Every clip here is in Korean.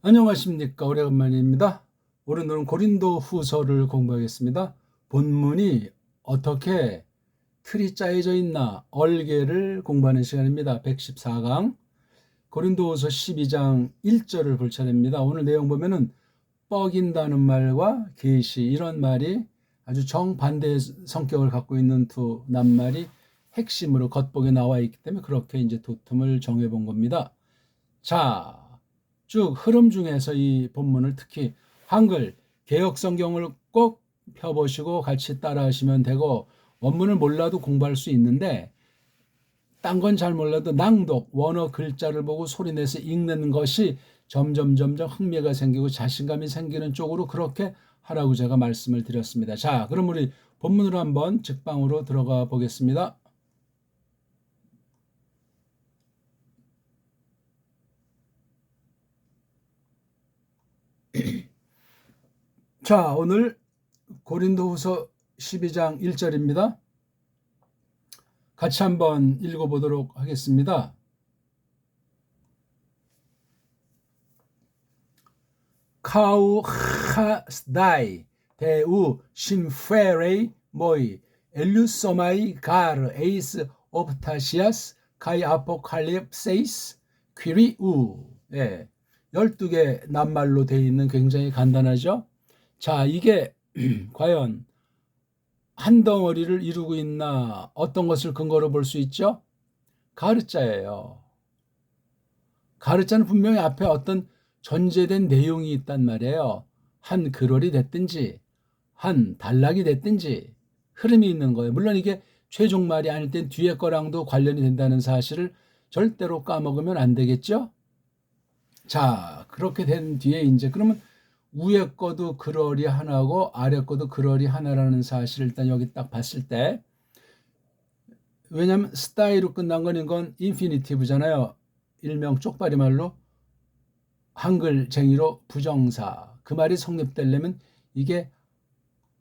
안녕하십니까. 오래간만입니다. 오늘은 고린도 후서를 공부하겠습니다. 본문이 어떻게 틀이 짜여져 있나 얼개를 공부하는 시간입니다. 114강 고린도 후서 12장 1절을 볼 차례입니다. 오늘 내용 보면은 뻐긴다는 말과 계시 이런 말이 아주 정반대의 성격을 갖고 있는 두 낱말이 핵심으로 겉보게 나와 있기 때문에 그렇게 이제 두 틈을 정해 본 겁니다. 자, 쭉 흐름 중에서 이 본문을 특히 한글 개역 성경을 꼭 펴보시고 같이 따라하시면 되고, 원문을 몰라도 공부할 수 있는데 딴 건 잘 몰라도 낭독 원어 글자를 보고 소리내서 읽는 것이 점점 흥미가 생기고 자신감이 생기는 쪽으로 그렇게 하라고 제가 말씀을 드렸습니다. 자, 그럼 우리 본문으로 한번 직방으로 들어가 보겠습니다. 자, 오늘 고린도후서 12장 1절입니다. 같이 한번 읽어보도록 하겠습니다. 카우 하스다이 데우 심페레이 모이 엘루소마이 가르 에이스 오프타시아스 카이 아포칼립세이스 퀴리우. 예, 12개 낱말로 되어 있는 굉장히 간단하죠. 자, 이게 과연 한 덩어리를 이루고 있나, 어떤 것을 근거로 볼 수 있죠? 가르자예요. 가르자는 분명히 앞에 어떤 전제된 내용이 있단 말이에요. 한 글월이 됐든지 한 단락이 됐든지 흐름이 있는 거예요. 물론 이게 최종 말이 아닐 땐 뒤에 거랑도 관련이 된다는 사실을 절대로 까먹으면 안 되겠죠? 자, 그렇게 된 뒤에 이제 그러면 위에 거도 글월이 하나고 아래 거도 글월이 하나라는 사실을 일단 여기 딱 봤을 때, 왜냐하면 스타일로 끝난 건 이건 인피니티브잖아요. 일명 쪽발이 말로 한글쟁이로 부정사. 그 말이 성립되려면 이게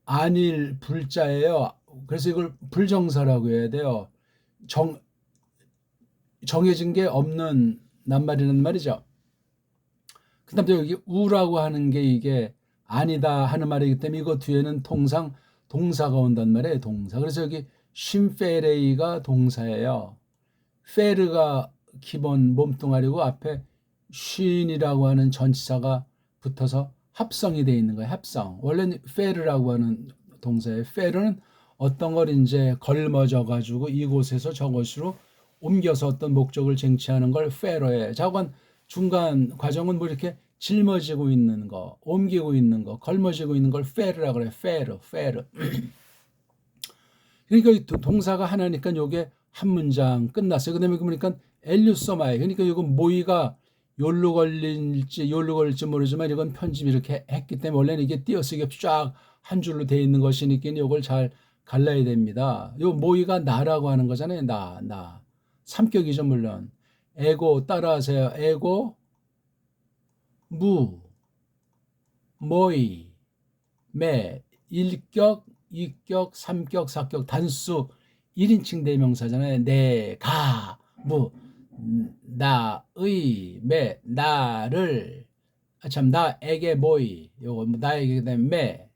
안일 불자예요. 그래서 이걸 불정사라고 해야 돼요. 정해진 게 없는 낱말이라는 말이죠. 그 다음에 여기 우라고 하는 게 이게 아니다 하는 말이기 때문에 이거 뒤에는 통상 동사가 온단 말이에요. 동사. 그래서 여기 쉼페레이가 동사예요. 페르가 기본 몸뚱아리고 앞에 쉰이라고 하는 전치사가 붙어서 합성이 되어 있는 거예요. 합성. 원래는 페르라고 하는 동사예요. 페르는 어떤 걸 이제 걸머져 가지고 이곳에서 저곳으로 옮겨서 어떤 목적을 쟁취하는 걸 페러에. 자관 중간 과정은 뭐 이렇게 짊어지고 있는 거, 옮기고 있는 거, 걸머지고 있는 걸 페르라 그래요. 페르. 그러니까 이 동사가 하나니까 요게 한 문장 끝났어요. 그다음에 보니까 엘류서마이. 그러니까 이건 모이가 요로 걸릴지 모르지만 이건 편집 이렇게 했기 때문에 원래는 이게 띄어쓰기 없이 쫙 한 줄로 되어 있는 것이니까 이걸 잘 갈라야 됩니다. 요 모이가 나라고 하는 거잖아요. 나. 삼격이죠, 물론. 에고 따라하세요. 에고, 무, 모이, 매, 일격, 이격, 삼격, 사격, 단수 1인칭 대명사잖아요. 내가, 무, 나의, 매, 나를, 나에게 모이, 요거 나에게 그다음에 매,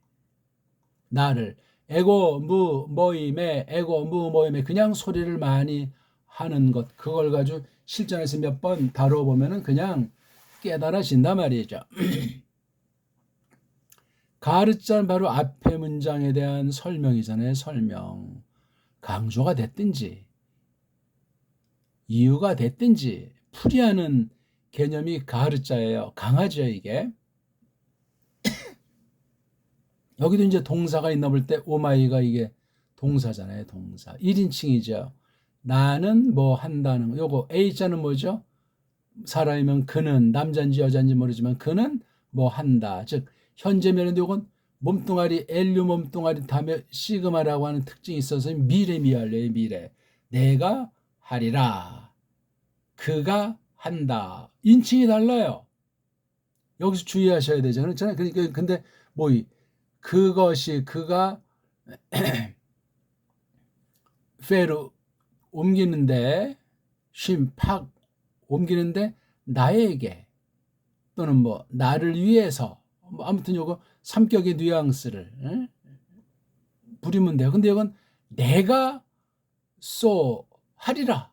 나를, 에고, 무, 모이, 매, 에고, 무, 모이, 매, 그냥 소리를 많이 하는 것, 그걸 가지고 실전에서 몇 번 다뤄보면은 그냥 깨달아진단 말이죠. 가르자는 바로 앞에 문장에 대한 설명이잖아요. 설명. 강조가 됐든지 이유가 됐든지 풀이하는 개념이 가르자예요. 강하죠, 이게. 여기도 이제 동사가 있나 볼 때 오마이가 이게 동사잖아요. 동사. 1인칭이죠. 나는 뭐 한다는 거. 요거 A자는 뭐죠? 사람이면 그는, 남자인지 여자인지 모르지만 그는 뭐 한다. 즉 현재면인데 요건 몸뚱아리 엘류 몸뚱아리 다음에 시그마라고 하는 특징이 있어서 미래미알래요. 미래. 내가 하리라. 그가 한다. 인칭이 달라요. 여기서 주의하셔야 되잖아요. 그러니까 근데 뭐 그것이 그가 페루 옮기는데 쉼팍 옮기는데 나에게 또는 뭐 나를 위해서 뭐 아무튼 요거 삼격의 뉘앙스를 부리면 돼요. 근데 이건 내가 하리라,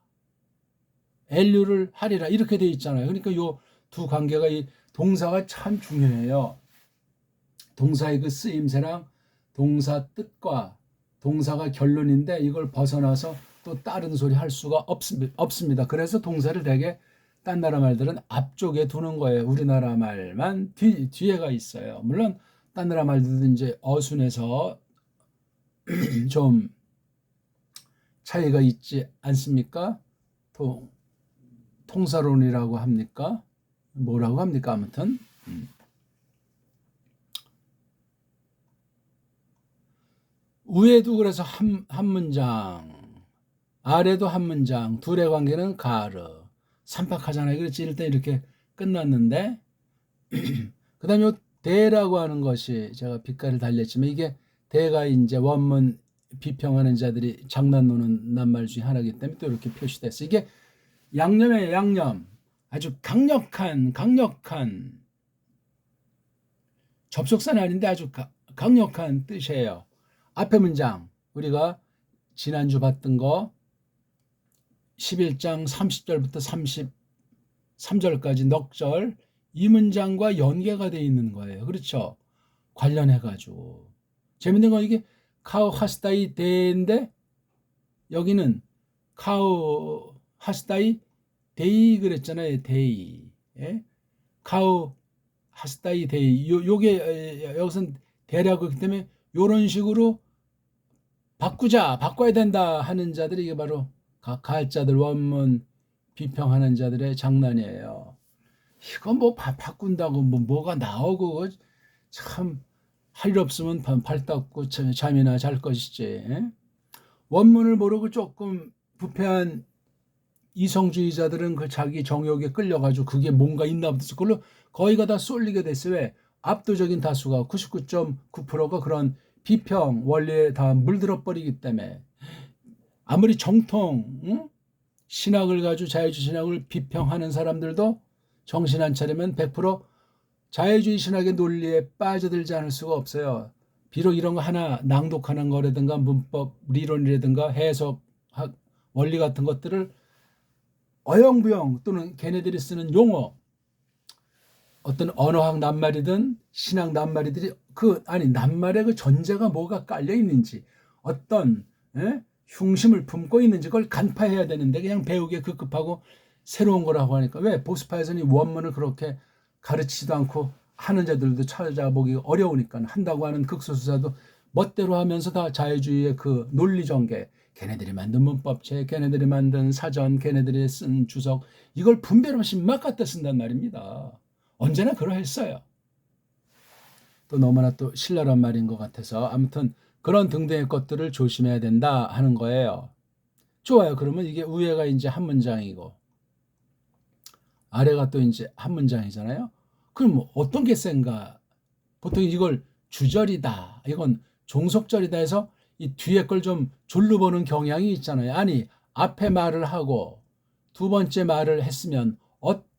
엘류를 하리라 이렇게 돼 있잖아요. 그러니까 요 두 관계가 이 동사가 참 중요해요. 동사의 그 쓰임새랑 동사 뜻과 동사가 결론인데 이걸 벗어나서 또 다른 소리 할 수가 없습니다. 그래서 동사를 되게 딴 나라 말들은 앞쪽에 두는 거예요. 우리나라 말만 뒤에가 있어요. 물론 딴 나라 말들도 이제 어순에서 좀 차이가 있지 않습니까? 통사론이라고 합니까? 뭐라고 합니까? 아무튼 위에도 그래서 한 문장, 아래도 한 문장, 둘의 관계는 가르. 삼박하잖아요. 그렇지. 일단 이렇게 끝났는데 그 다음에 요 대라고 하는 것이 제가 빛깔을 달렸지만 이게 대가 이제 원문 비평하는 자들이 장난 노는 낱말 중에 하나이기 때문에 또 이렇게 표시됐어요. 이게 양념이에요. 양념. 아주 강력한 접속사는 아닌데 아주 강력한 뜻이에요. 앞에 문장 우리가 지난주 봤던 거 11장 30절부터 33절까지 넉절 이 문장과 연계가 되어 있는 거예요. 그렇죠? 관련해가지고 재밌는 건 이게 카우 하스다이 데인데 여기는 카우 하스다이 데이 그랬잖아요. 데이. 예? 카우 하스다이 데이. 요게 여기서는 대라고 그렇기 때문에 요런 식으로 바꿔야 된다 하는 자들이 이게 바로 가짜들 원문 비평하는 자들의 장난이에요. 이거 뭐 바꾼다고 뭐가 나오고 참 할 일 없으면 발 닦고 잠이나 잘 것이지. 원문을 모르고 조금 부패한 이성주의자들은 그 자기 정욕에 끌려가지고 그게 뭔가 있나 보다. 그걸로 거의가 다 쏠리게 됐어요. 왜? 압도적인 다수가 99.9%가 그런 비평 원리에 다 물들어 버리기 때문에 아무리 정통 신학을 가지고 자유주의 신학을 비평하는 사람들도 정신 안 차리면 100% 자유주의 신학의 논리에 빠져들지 않을 수가 없어요. 비록 이런 거 하나 낭독하는 거라든가 문법理論이라든가 해석 원리 같은 것들을 어영부영 또는 걔네들이 쓰는 용어 어떤 언어학 낱말이든 신학 낱말이들이 낱말의 그 전제가 뭐가 깔려 있는지 어떤 흉심을 품고 있는지 그걸 간파해야 되는데 그냥 배우기에 급급하고 새로운 거라고 하니까 왜 보수파에서는 원문을 그렇게 가르치지도 않고 하는 자들도 찾아보기 어려우니까 한다고 하는 극소수자도 멋대로 하면서 다 자유주의의 그 논리 전개 걔네들이 만든 문법책 걔네들이 만든 사전 걔네들이 쓴 주석 이걸 분별 없이 막 갖다 쓴단 말입니다. 언제나 그러했어요. 또 너무나 또 신랄한 말인 것 같아서 아무튼 그런 등등의 것들을 조심해야 된다 하는 거예요. 좋아요. 그러면 이게 위에가 이제 한 문장이고 아래가 또 이제 한 문장이잖아요. 그럼 뭐 어떤 게 센가? 보통 이걸 주절이다. 이건 종속절이다 해서 이 뒤에 걸 좀 졸로 보는 경향이 있잖아요. 아니 앞에 말을 하고 두 번째 말을 했으면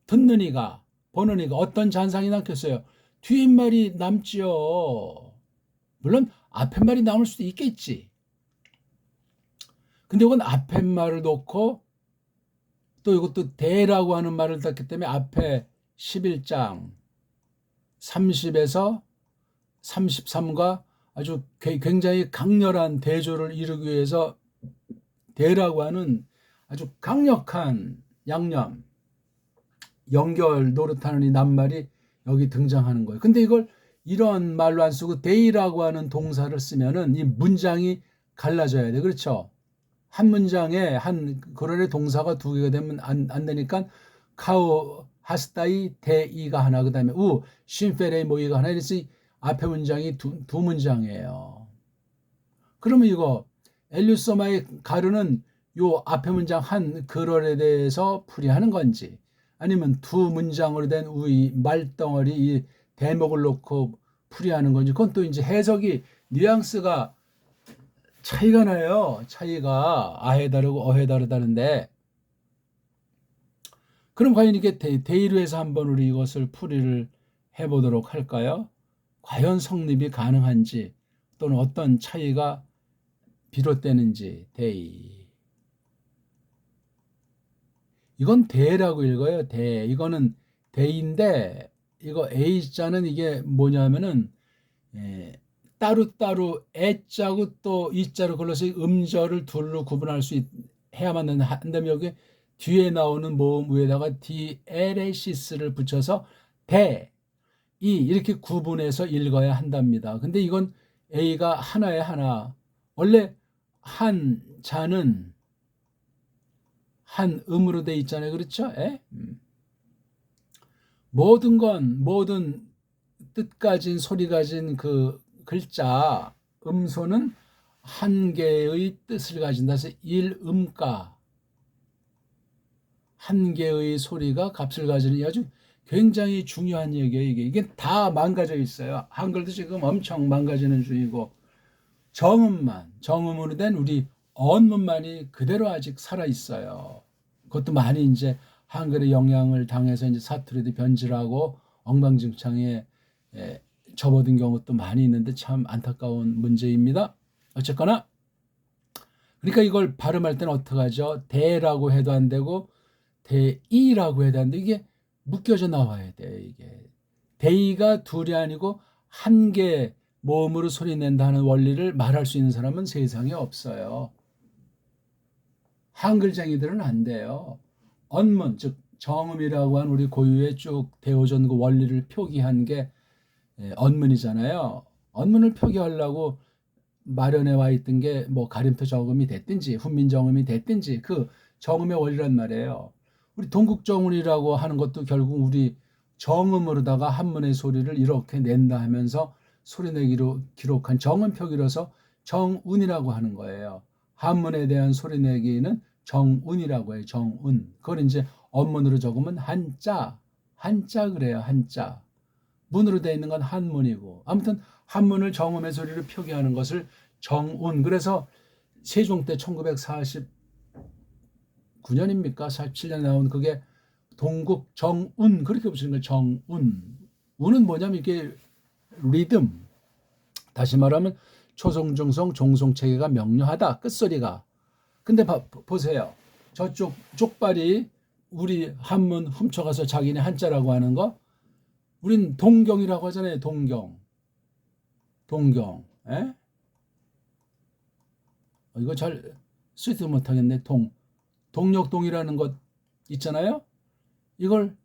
듣는 이가 보는 이가 어떤 잔상이 남겠어요? 뒤에 말이 남지요. 물론 앞에 말이 남을 수도 있겠지. 근데 이건 앞에 말을 놓고 또 이것도 대라고 하는 말을 닫기 때문에 앞에 11장 30에서 33과 아주 굉장히 강렬한 대조를 이루기 위해서 대라고 하는 아주 강력한 양념, 연결 노릇하는 이 낱말이 여기 등장하는 거예요. 근데 이걸 이런 말로 안 쓰고 데이라고 하는 동사를 쓰면은 이 문장이 갈라져야 돼. 그렇죠? 한 문장에 한 그런의 동사가 두 개가 되면 안 되니까 카우 하스다이 데이가 하나 그다음에 쉰페레이 모이가 하나 이래서 앞에 문장이 두 문장이에요. 그러면 이거 엘류소마의 가르는 요 앞에 문장 한 그럴에 대해서 풀이하는 건지 아니면 두 문장으로 된 우이 말덩어리 이 대목을 놓고 풀이하는 건지 그건 또 이제 해석이 뉘앙스가 차이가 나요. 차이가 아해 다르고 어해 다르다는데 그럼 과연 이게 대의로 해서 한번 우리 이것을 풀이를 해보도록 할까요? 과연 성립이 가능한지 또는 어떤 차이가 비롯되는지. 대의. 이건 대라고 읽어요. 대. 이거는 대인데 이거 A자는 이게 뭐냐면은 따로따로 애자고 또 이자로 걸러서 음절을 둘로 구분할 수 해야만 한다면 여기 뒤에 나오는 모음 위에다가 DLHS를 붙여서 대, 이 이렇게 구분해서 읽어야 한답니다. 근데 이건 A가 하나에 하나. 원래 한자는 한 음으로 돼 있잖아요. 그렇죠? 모든 뜻 가진 소리 가진 그 글자 음소는 한 개의 뜻을 가진다. 그래서 일음가 한 개의 소리가 값을 가지는 아주 굉장히 중요한 얘기예요. 이게 다 망가져 있어요. 한글도 지금 엄청 망가지는 중이고 정음으로 된 우리 언문만이 그대로 아직 살아 있어요. 그것도 많이 이제 한글의 영향을 당해서 이제 사투리도 변질하고 엉망진창에 접어든 경우도 많이 있는데 참 안타까운 문제입니다. 어쨌거나 그러니까 이걸 발음할 때는 어떻게 하죠? 대라고 해도 안 되고 대이라고 해도 안 돼. 이게 묶여져 나와야 돼. 이게 대이가 둘이 아니고 한 개 모음으로 소리 낸다는 원리를 말할 수 있는 사람은 세상에 없어요. 한글쟁이들은 안 돼요. 언문, 즉 정음이라고 하는 우리 고유의 쭉 대오전 그 원리를 표기한 게 언문이잖아요. 언문을 표기하려고 마련해 와 있던 게 뭐 가림표 정음이 됐든지 훈민 정음이 됐든지 그 정음의 원리란 말이에요. 우리 동국정운이라고 하는 것도 결국 우리 정음으로다가 한문의 소리를 이렇게 낸다 하면서 소리내기로 기록한 정음 표기로서 정운이라고 하는 거예요. 한문에 대한 소리내기는 정운이라고 해요. 정운. 그걸 이제 언문으로 적으면 한자 그래요. 한자. 문으로 되어 있는 건 한문이고 아무튼 한문을 정음의 소리로 표기하는 것을 정운. 그래서 세종 때 1949년입니까? 47년에 나온 그게 동국 정운 그렇게 붙이는 거예요. 정운. 운은 뭐냐면 이게 리듬. 다시 말하면 초성중성 종송체계가 명료하다. 끝소리가. 근데 보세요. 저쪽 쪽발이 우리 한문 훔쳐가서 자기네 한자라고 하는 거 우린 동경이라고 하잖아요. 동경. 에? 이거 잘 쓰지도 못하겠네. 동력동이라는 것 있잖아요. 이걸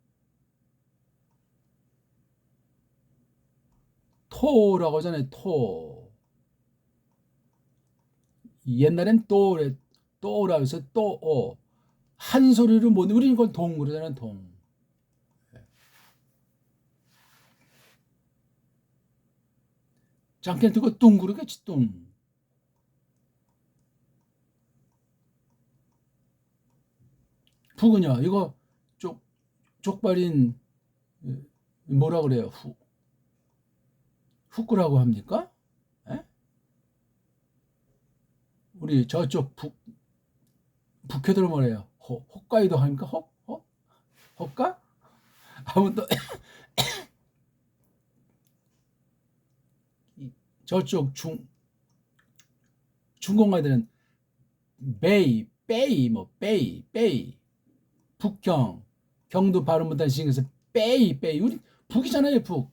토라고 하잖아요. 토. 옛날엔 또라 해서 또어. 한 소리로 못 우리는 이건 동 그러잖아요. 동. 잠깐 듣고 뚱 그러겠지 뚱. 북은요. 이거 족발인 뭐라 그래요? 후꾸라고 합니까? 에? 우리 저쪽 북해들 뭐래요? 홋카이도 합니까? 홋카? 아무튼 저쪽 중공가들은 베이 북경 경도 발음 못하는 시에서 베이 우리 북이잖아요. 북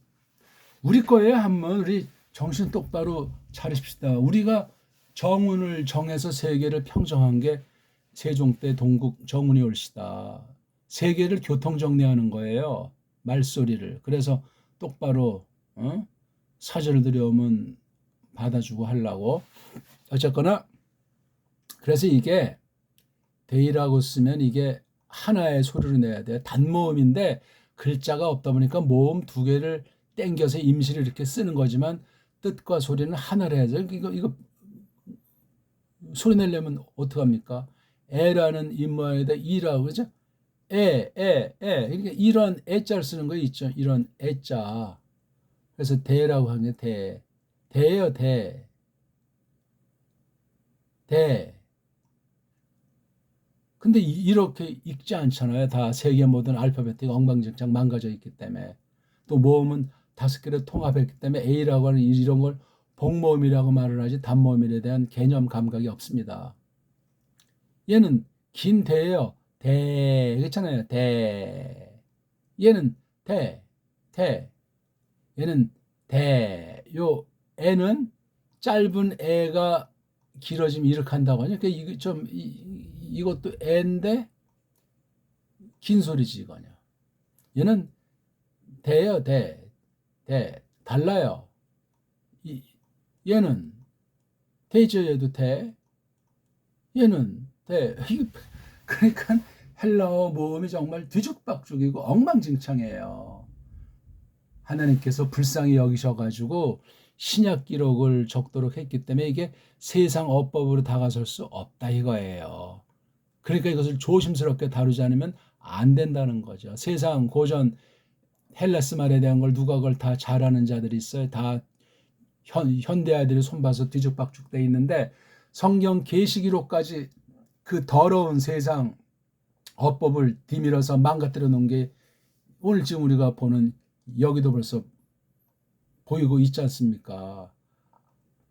우리 거예요. 한번 우리 정신 똑바로 차리십시다. 우리가 정운을 정해서 세계를 평정한 게 세종 때 동국 정운이 올시다. 세계를 교통정리하는 거예요. 말소리를. 그래서 똑바로 사절을 들여오면 받아주고 하려고. 어쨌거나 그래서 이게 대이라고 쓰면 이게 하나의 소리를 내야 돼요. 단모음인데 글자가 없다 보니까 모음 두 개를 땡겨서 임시로 이렇게 쓰는 거지만 뜻과 소리는 하나로 해야죠. 이거 소리 내려면 어떡합니까? 에라는 입모양에다 이라고 그러죠? 그러니까 이런 애자를 쓰는 거 있죠. 이런 애자. 그래서 대라고 하는 게 대예요. 대. 근데 이렇게 읽지 않잖아요. 다 세계 모든 알파벳이 엉망진창 망가져 있기 때문에. 또 모음은 5개를 통합했기 때문에 A라고 하는 이런 걸 복모음이라고 말을 하지 단모음에 대한 개념 감각이 없습니다. 얘는 긴 대예요. 대 그렇잖아요. 대. 얘는 대. 얘는 대. 요 애는 짧은 애가 길어지면 이렇게 한다고 하죠. 그러니까 이거 좀 이것도 애인데 긴 소리지 이거냐. 얘는 대요. 대. 달라요. 얘는 대죠. 얘도 대. 얘는 대. 그러니까 헬라어 모음이 정말 뒤죽박죽이고 엉망진창이에요. 하나님께서 불쌍히 여기셔가지고 신약 기록을 적도록 했기 때문에 이게 세상 어법으로 다가설 수 없다 이거예요. 그러니까 이것을 조심스럽게 다루지 않으면 안 된다는 거죠. 세상 고전 헬라스 말에 대한 걸 누가 그걸 다 잘하는 자들이 있어요. 다 현대아들이 손봐서 뒤죽박죽 돼 있는데 성경 계시기록까지 그 더러운 세상 어법을 뒤밀어서 망가뜨려 놓은 게 오늘 지금 우리가 보는 여기도 벌써 보이고 있지 않습니까?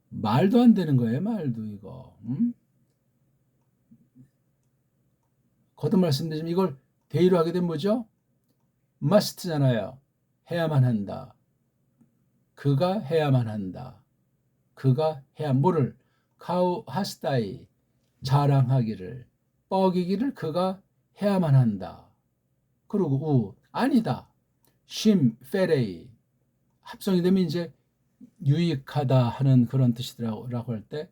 말도 안 되는 거예요, 말도 이거. 거듭 말씀드리지만 이걸 대의로 하게 되면 뭐죠? must잖아요. 해야만 한다. 그가 해야만 한다. 그가 해야 뭐를 카우 하스다이 자랑하기를 뻐기기를 그가 해야만 한다. 그리고 우 아니다. 쉼 페레이 합성이 되면 이제 유익하다 하는 그런 뜻이라고 할 때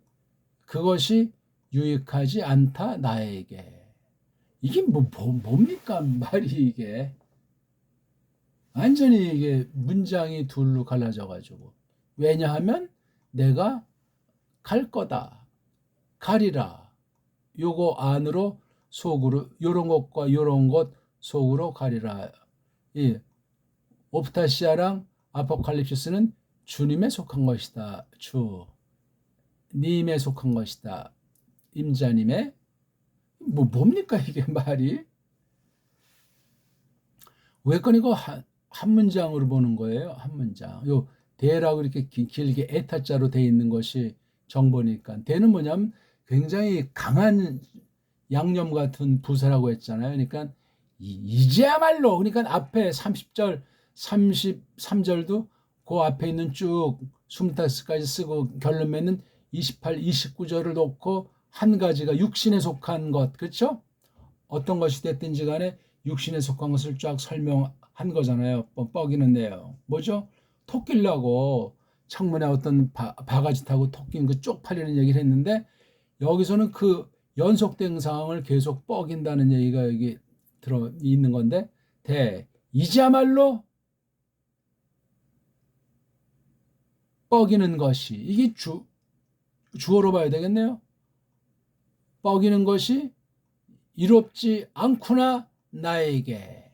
그것이 유익하지 않다 나에게. 이게 뭡니까 말이 이게. 완전히 이게 문장이 둘로 갈라져 가지고. 왜냐하면 내가 갈 거다. 가리라. 요거 안으로 속으로 요런 것과 요런 것 속으로 가리라. 이 오프타시아랑 아포칼립시스는 주님에 속한 것이다. 주님에 속한 것이다. 임자님의 뭡니까 이게 말이? 왜 꺼니고 한 문장으로 보는 거예요. 한 문장. 요 대라고 이렇게 길게 에타자로 돼 있는 것이 정보니까. 대는 뭐냐면 굉장히 강한 양념 같은 부사라고 했잖아요. 그러니까 이제야말로 그러니까 앞에 30절, 33절도 그 앞에 있는 쭉 25까지 쓰고 결론 맺는 28, 29절을 놓고 한 가지가 육신에 속한 것, 그렇죠? 어떤 것이 됐든지 간에 육신에 속한 것을 쫙 설명한 거잖아요. 뻐기는 내용. 뭐죠? 토끼려고 창문에 어떤 바가지 타고 토끼는 그 쪽팔리는 얘기를 했는데 여기서는 그 연속된 상황을 계속 뻐긴다는 얘기가 여기 들어 있는 건데 이자말로 뻐기는 것이 이게 주어로 봐야 되겠네요. 뻐기는 것이 이롭지 않구나 나에게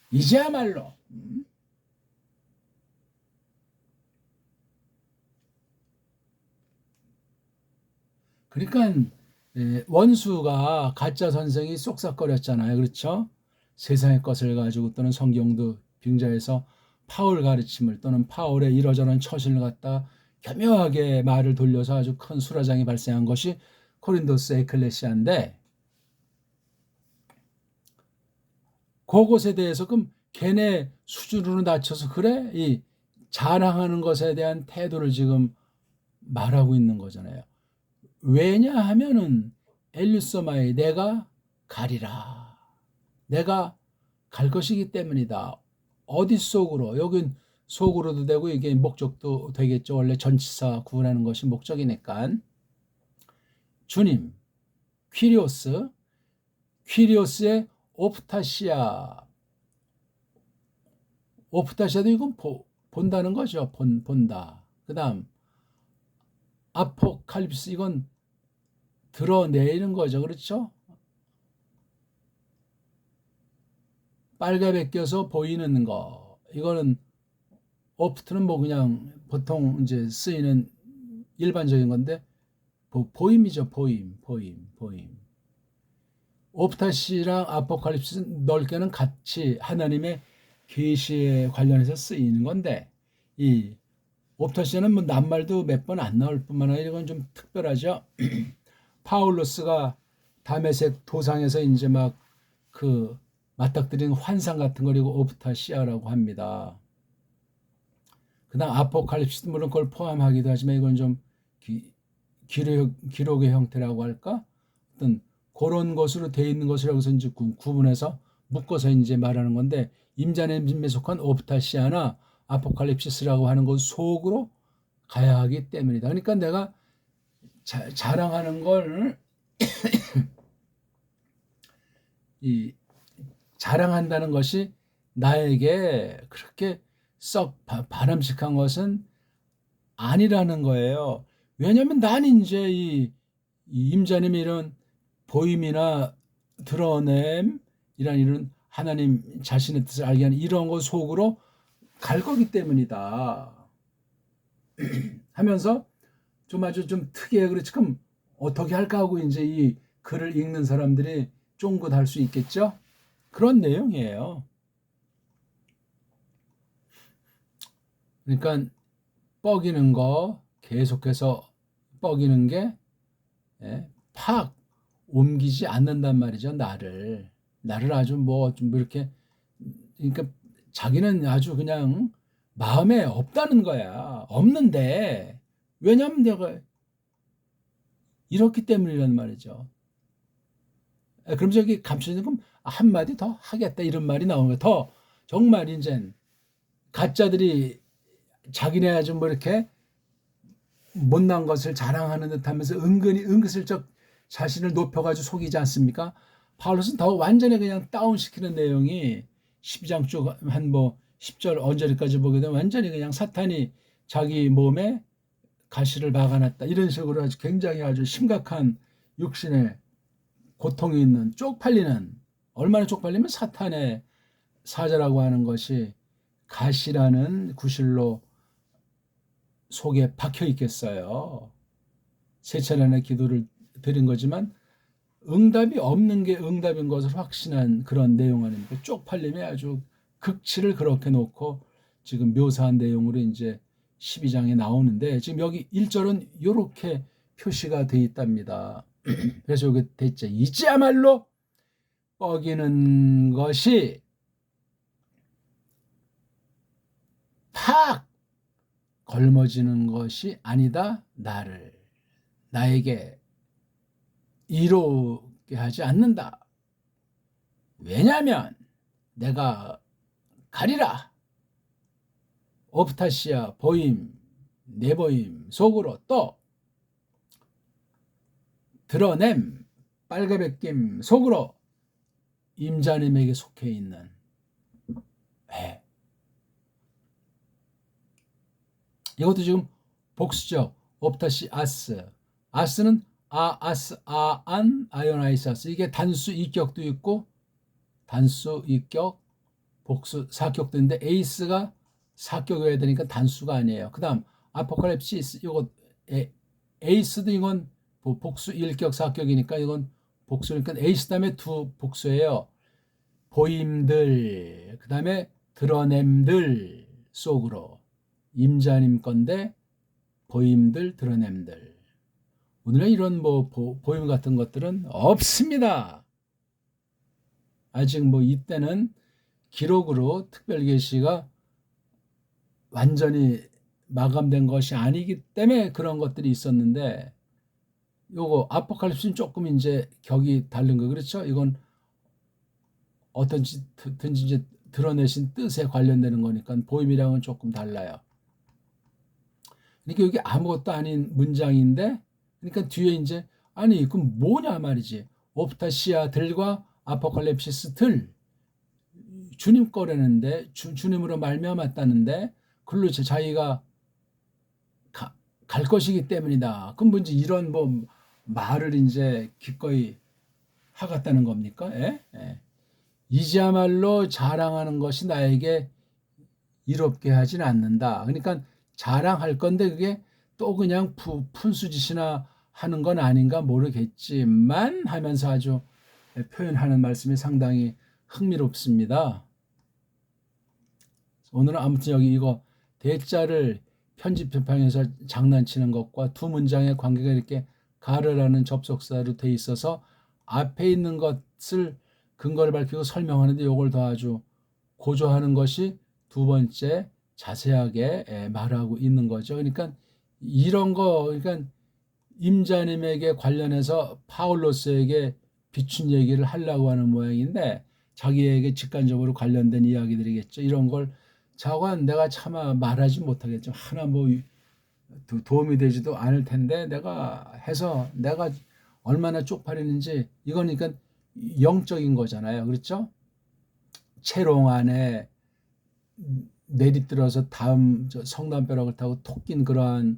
이제야말로 그러니까 원수가 가짜 선생이 쏙싹거렸잖아요. 그렇죠? 세상의 것을 가지고 또는 성경도 빙자해서 파울 가르침을 또는 파울의 이러저런 처신을 갖다 교묘하게 말을 돌려서 아주 큰 수라장이 발생한 것이 코린도스 에클레시아인데 그것에 대해서 그럼 걔네 수준으로 낮춰서 그래? 이 자랑하는 것에 대한 태도를 지금 말하고 있는 거잖아요. 왜냐하면은 엘리소마에 내가 가리라. 내가 갈 것이기 때문이다. 어디 속으로? 여긴 속으로도 되고 이게 목적도 되겠죠. 원래 전치사 구분하는 것이 목적이니까. 주님, 퀴리오스의 오프타시아도 이건 본다는 거죠. 본다. 그 다음 아포칼립스 이건 드러내는 거죠. 그렇죠? 빨갛게 껴서 보이는 거. 이거는 오프트는 뭐 그냥 보통 이제 쓰이는 일반적인 건데 보임이죠. 보임. 옵타시랑 아포칼립스는 넓게는 같이 하나님의 계시에 관련해서 쓰이는 건데, 이 옵타시는 뭐 낱말도 몇 번 안 나올 뿐만 아니라 이건 좀 특별하죠. 파울로스가 다메섹 도상에서 이제 막 그 맞닥뜨리는 환상 같은 거리고 옵타시아라고 합니다. 그다음 아포칼립스도 물론 그걸 포함하기도 하지만 이건 좀 기록의 형태라고 할까? 어떤 그런 것으로 되어 있는 것이라고 해서 이제 구분해서 묶어서 이제 말하는 건데, 임자님에 속한 옵타시아나 아포칼립시스라고 하는 것 속으로 가야 하기 때문이다. 그러니까 내가 자랑하는 걸 이 자랑한다는 것이 나에게 그렇게 썩 바람직한 것은 아니라는 거예요. 왜냐하면 난 이제 이 임자님의 이런 보임이나 드러냄, 이런 하나님 자신의 뜻을 알게 하는 이런 것 속으로 갈 거기 때문이다 하면서 좀 아주 좀 특이해. 그렇지 그럼 어떻게 할까 하고 이제 이 글을 읽는 사람들이 쫑긋할 수 있겠죠. 그런 내용이에요. 그러니까 뻐기는 거, 계속해서 뻐기는 게 팍 옮기지 않는단 말이죠. 나를 아주 뭐 좀 이렇게, 그러니까 자기는 아주 그냥 마음에 없다는 거야. 없는데 왜냐면 내가 이렇기 때문이란 말이죠. 그럼 저기 감춰지는 건 한마디 더 하겠다 이런 말이 나오는 거야. 더 정말 이제 가짜들이 자기네 아주 뭐 이렇게 못난 것을 자랑하는 듯 하면서 은근히 은근슬쩍 자신을 높여가지고 속이지 않습니까? 바울로스는 더 완전히 그냥 다운시키는 내용이 12장 쭉 한 뭐 10절 언저리까지 보게 되면 완전히 그냥 사탄이 자기 몸에 가시를 박아놨다 이런 식으로 아주 굉장히 아주 심각한 육신의 고통이 있는, 쪽팔리는, 얼마나 쪽팔리면 사탄의 사자라고 하는 것이 가시라는 구실로 속에 박혀 있겠어요. 세 차례나 기도를 드린 거지만 응답이 없는 게 응답인 것을 확신한 그런 내용 아닙니까? 쪽팔림에 아주 극치를 그렇게 놓고 지금 묘사한 내용으로 이제 12장에 나오는데, 지금 여기 1절은 이렇게 표시가 되어 있답니다. 그래서 여기 대체 이지야말로 뻐기는 것이 팍 걸머지는 것이 아니다. 나에게 이로게 하지 않는다. 왜냐하면 내가 가리라. 옵타시아 보임, 내보임 속으로 또 드러냄, 빨개벗김 속으로 임자님에게 속해 있는 이것도 지금 복수죠. 옵타시 아스. 아스는 아스, 아안, 아이오나이사스. 이게 단수 이격도 있고 단수 이격, 복수 사격도 있는데 에이스가 사격이어야 되니까 단수가 아니에요. 그 다음 아포칼립시스, 이거 에이스도 이건 복수 일격 사격이니까 이건 복수니까 에이스 다음에 두 복수예요. 보임들, 그 다음에 드러냄들 속으로. 임자님 건데 보임들, 드러냄들. 오늘은 이런 뭐 보임 같은 것들은 없습니다. 아직 뭐 이때는 기록으로 특별계시가 완전히 마감된 것이 아니기 때문에 그런 것들이 있었는데, 요거 아포칼립스는 조금 이제 격이 다른 거 그렇죠? 이건 어떤지 이제 드러내신 뜻에 관련되는 거니까 보임이랑은 조금 달라요. 그러니까 여기 아무것도 아닌 문장인데, 그러니까 뒤에 이제 아니 그럼 뭐냐 말이지. 옵타시아들과 아포칼립시스들 주님 거라는데 주님으로 말미암았다는데 글로 자기가 갈 것이기 때문이다. 그럼 뭔지 이런 뭐 말을 이제 기꺼이 하겠다는 겁니까? 이지야말로 자랑하는 것이 나에게 이롭게 하진 않는다. 그러니까 자랑할 건데 그게 또 그냥 푼수짓이나 하는 건 아닌가 모르겠지만 하면서 아주 표현하는 말씀이 상당히 흥미롭습니다. 오늘은 아무튼 여기 이거 대자를 편집편방에서 장난치는 것과 두 문장의 관계가 이렇게 가르라는 접속사로 돼 있어서 앞에 있는 것을 근거를 밝히고 설명하는데 이걸 더 아주 고조하는 것이 두 번째 자세하게 말하고 있는 거죠. 그러니까 이런 거, 그러니까 임자님에게 관련해서 파울로스에게 비춘 얘기를 하려고 하는 모양인데 자기에게 직관적으로 관련된 이야기들이겠죠. 이런 걸 자관 내가 차마 말하지 못하겠죠. 하나 뭐 도움이 되지도 않을 텐데 내가 해서 내가 얼마나 쪽팔리는지 이건 그러니까 영적인 거잖아요. 그렇죠? 채롱 안에 내리들어서 다음 성담벼락을 타고 톡 낀 그러한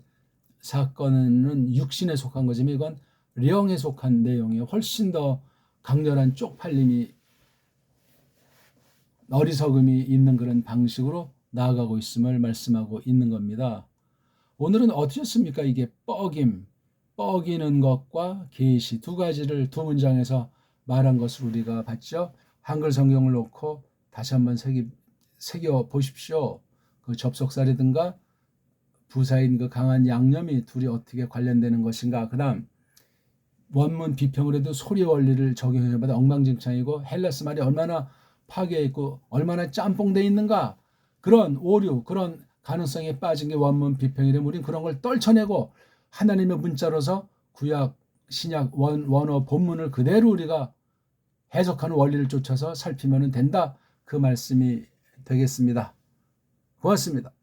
사건은 육신에 속한 거지만 이건 령에 속한 내용이에요. 훨씬 더 강렬한 쪽팔림이 어리석음이 있는 그런 방식으로 나아가고 있음을 말씀하고 있는 겁니다. 오늘은 어떠셨습니까? 이게 뻐기는 것과 계시 두 가지를 두 문장에서 말한 것을 우리가 봤죠. 한글 성경을 놓고 다시 한번 새겨 보십시오. 그 접속사라든가 부사인 그 강한 양념이 둘이 어떻게 관련되는 것인가. 그 다음 원문 비평을 해도 소리 원리를 적용해봐도 엉망진창이고 헬라스 말이 얼마나 파괴해 있고 얼마나 짬뽕돼 있는가. 그런 오류, 그런 가능성에 빠진 게 원문 비평이라면 우린 그런 걸 떨쳐내고 하나님의 문자로서 구약, 신약, 원어 본문을 그대로 우리가 해석하는 원리를 쫓아서 살피면 된다. 그 말씀이 되겠습니다. 고맙습니다.